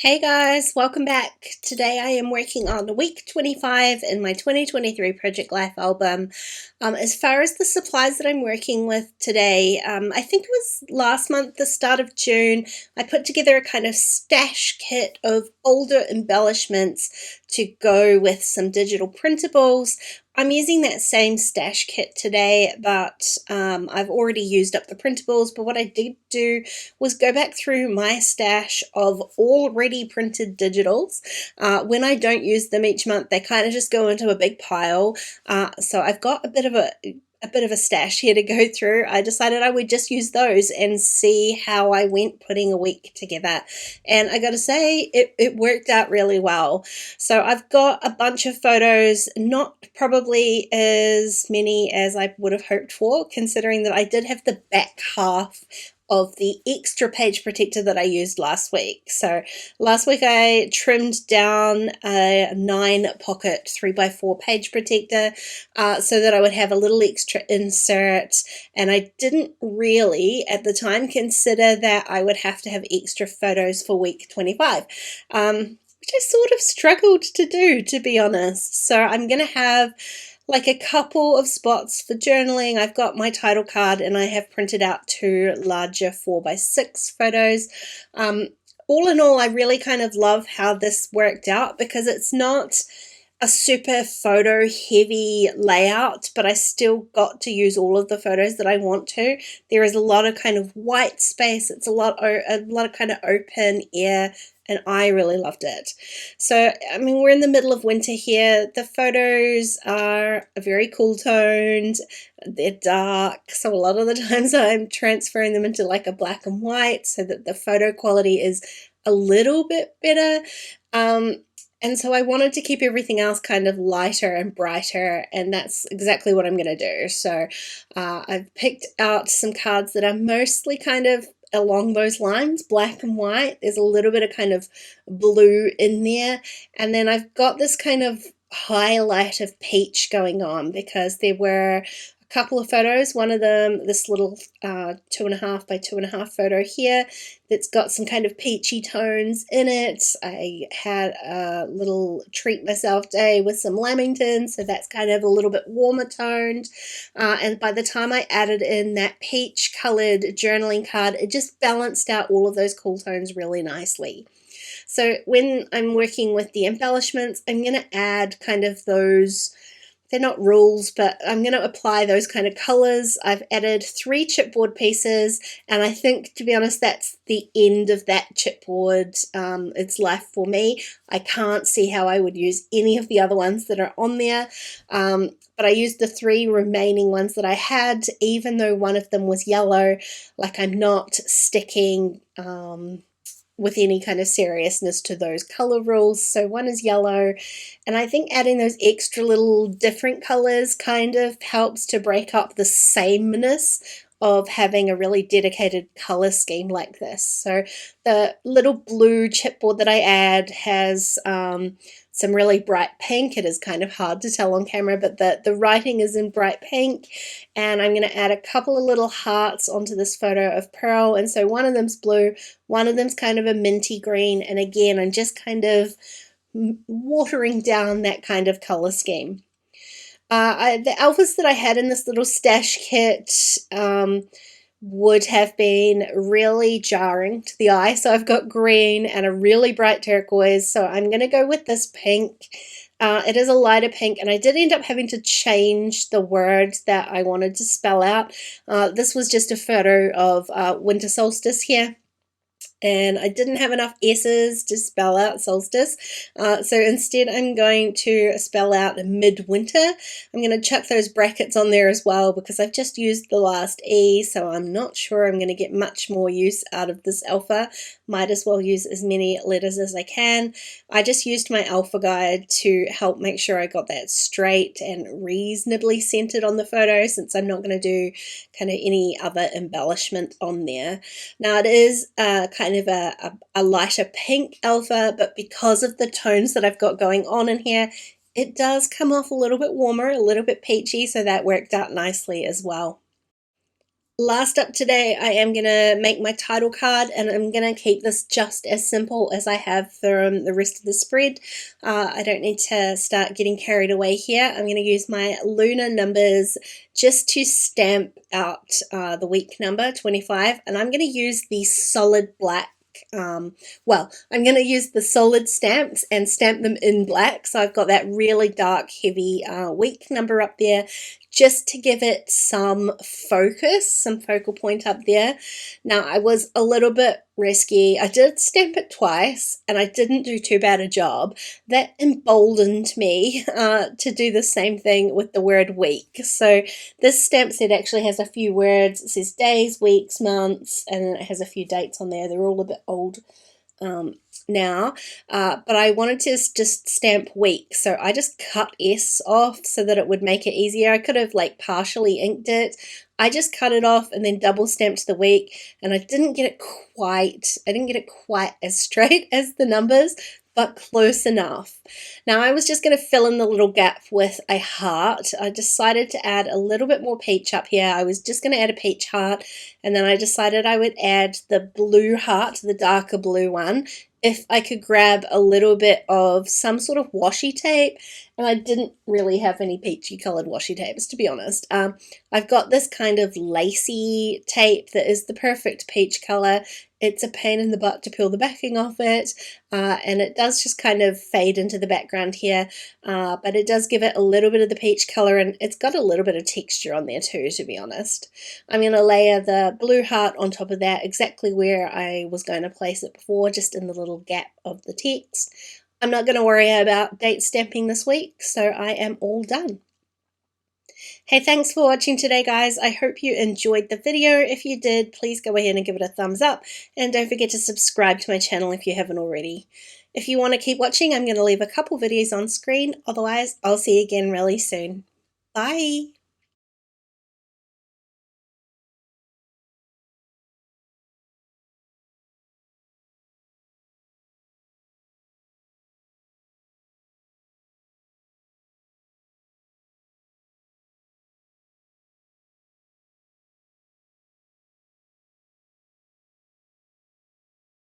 Hey guys, welcome back. Today I am working on week 25 in my 2023 Project Life album. As far as the supplies that I'm working with today, I think it was last month, the start of June, I put together a kind of stash kit of older embellishments to go with some digital printables. I'm using that same stash kit today, but I've already used up the printables. But what I did do was go back through my stash of already printed digitals. When I don't use them each month, they kind of just go into a big pile. So I've got a bit of a stash here to go through. I decided I would just use those and see how I went putting a week together. And I gotta say, it worked out really well. So I've got a bunch of photos, not probably as many as I would have hoped for, considering that I did have the back half of the extra page protector that I used last week. So last week I trimmed down a 9-pocket 3x4 page protector so that I would have a little extra insert, and I didn't really at the time consider that I would have to have extra photos for week 25. Which I sort of struggled to do, to be honest. So I'm going to have like a couple of spots for journaling. I've got my title card and I have printed out 2 larger 4x6 photos. All in all, I really kind of love how this worked out because it's not a super photo heavy layout, but I still got to use all of the photos that I want to. There is a lot of kind of white space. It's a lot of kind of open air, and I really loved it. So, I mean, we're in the middle of winter here. The photos are very cool toned. They're dark. So a lot of the times I'm transferring them into like a black and white so that the photo quality is a little bit better. And so I wanted to keep everything else kind of lighter and brighter, and that's exactly what I'm going to do. So I've picked out some cards that are mostly kind of along those lines, black and white. There's a little bit of kind of blue in there. And then I've got this kind of highlight of peach going on because there were a couple of photos. One of them, this little 2.5 by 2.5 photo here that's got some kind of peachy tones in it. I had a little treat myself day with some lamingtons, so that's kind of a little bit warmer toned. And by the time I added in that peach colored journaling card, it just balanced out all of those cool tones really nicely. So when I'm working with the embellishments, I'm going to add kind of those, they're not rules, but I'm going to apply those kind of colors. I've added 3 chipboard pieces, and I think, to be honest, that's the end of that chipboard. It's life for me. I can't see how I would use any of the other ones that are on there. But I used the 3 remaining ones that I had, even though one of them was yellow. Like, I'm not sticking with any kind of seriousness to those color rules. So one is yellow, and I think adding those extra little different colors kind of helps to break up the sameness of having a really dedicated color scheme like this. So the little blue chipboard that I add has some really bright pink. It is kind of hard to tell on camera, but the writing is in bright pink. And I'm going to add a couple of little hearts onto this photo of Pearl. And so one of them's blue, one of them's kind of a minty green. And again, I'm just kind of watering down that kind of color scheme. The alphas that I had in this little stash kit would have been really jarring to the eye. So I've got green and a really bright turquoise. So I'm going to go with this pink. It is a lighter pink, and I did end up having to change the words that I wanted to spell out. This was just a photo of winter solstice here, and I didn't have enough S's to spell out solstice. So instead I'm going to spell out midwinter. I'm going to chuck those brackets on there as well because I've just used the last E, so I'm not sure I'm going to get much more use out of this alpha. Might as well use as many letters as I can. I just used my alpha guide to help make sure I got that straight and reasonably centered on the photo, since I'm not going to do kind of any other embellishment on there. Now it is kind of a lighter pink alpha, but because of the tones that I've got going on in here, it does come off a little bit warmer, a little bit peachy, so that worked out nicely as well. Last up today, I am going to make my title card, and I'm going to keep this just as simple as I have for the rest of the spread. I don't need to start getting carried away here. I'm going to use my lunar numbers just to stamp out the week number 25, and I'm going to use the solid black. I'm going to use the solid stamps and stamp them in black, so I've got that really dark heavy week number up there just to give it some focus, some focal point up there. Now, I was a little bit risky. I did stamp it twice and I didn't do too bad a job. That emboldened me to do the same thing with the word week. So this stamp set actually has a few words. It says days, weeks, months, and it has a few dates on there. They're all a bit old now, but I wanted to just stamp week, so I just cut S off so that it would make it easier. I could have like partially inked it. I just cut it off and then double stamped the week, and I didn't get it quite as straight as the numbers, but close enough. Now I was just going to fill in the little gap with a heart. I decided to add a little bit more peach up here. I was just going to add a peach heart, and then I decided I would add the blue heart, the darker blue one, if I could grab a little bit of some sort of washi tape, and I didn't really have any peachy colored washi tapes, to be honest. I've got this kind of lacy tape that is the perfect peach color. It's a pain in the butt to peel the backing off it, and it does just kind of fade into the background here, but it does give it a little bit of the peach color, and it's got a little bit of texture on there too, to be honest. I'm going to layer the blue heart on top of that exactly where I was going to place it before, just in the little gap of the text. I'm not going to worry about date stamping this week, so I am all done. Hey, thanks for watching today, guys. I hope you enjoyed the video. If you did, please go ahead and give it a thumbs up, and don't forget to subscribe to my channel if you haven't already. If you want to keep watching, I'm going to leave a couple videos on screen. Otherwise, I'll see you again really soon. Bye!